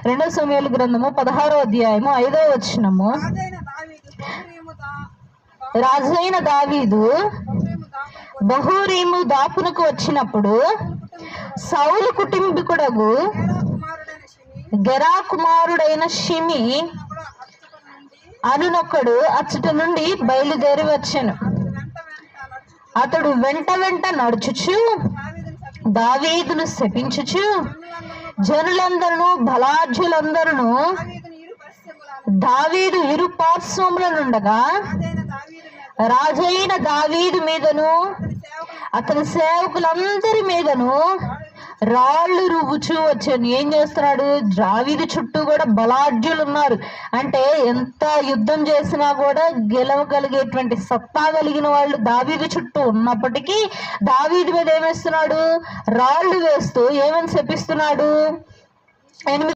2 సమూయేలు గ్రంథము 16వ అధ్యాయము 5వ వచనము. రాజైన దావీదు బహూరీము దాపునకు వచ్చినప్పుడు సౌలు కుటుంబీకుడగు గెరా కుమారుడైన షిమి అనునొకడు అచ్చట నుండి బయలుదేరి వచ్చెను. అతడు వెంట వెంట నడుచుచు దావీదును శపించుచు జనులందరూ బలాఢ్యులందరూ దావీదు ఇరు పార్శ్వముల నుండగా రాజైన దావీదు మీదను అతని సేవకులందరి మీదను రాళ్ళు రువ్వుచూ వచ్చాను. ఏం చేస్తున్నాడు? దావీదు చుట్టూ కూడా బలాఢ్యులు ఉన్నారు. అంటే ఎంత యుద్ధం చేసినా కూడా గెలవగలిగేటువంటి సత్తా కలిగిన వాళ్ళు దావీదు చుట్టూ ఉన్నప్పటికీ దావీదు మీద ఏమేస్తున్నాడు? రాళ్ళు వేస్తూ ఏమని శపిస్తున్నాడు?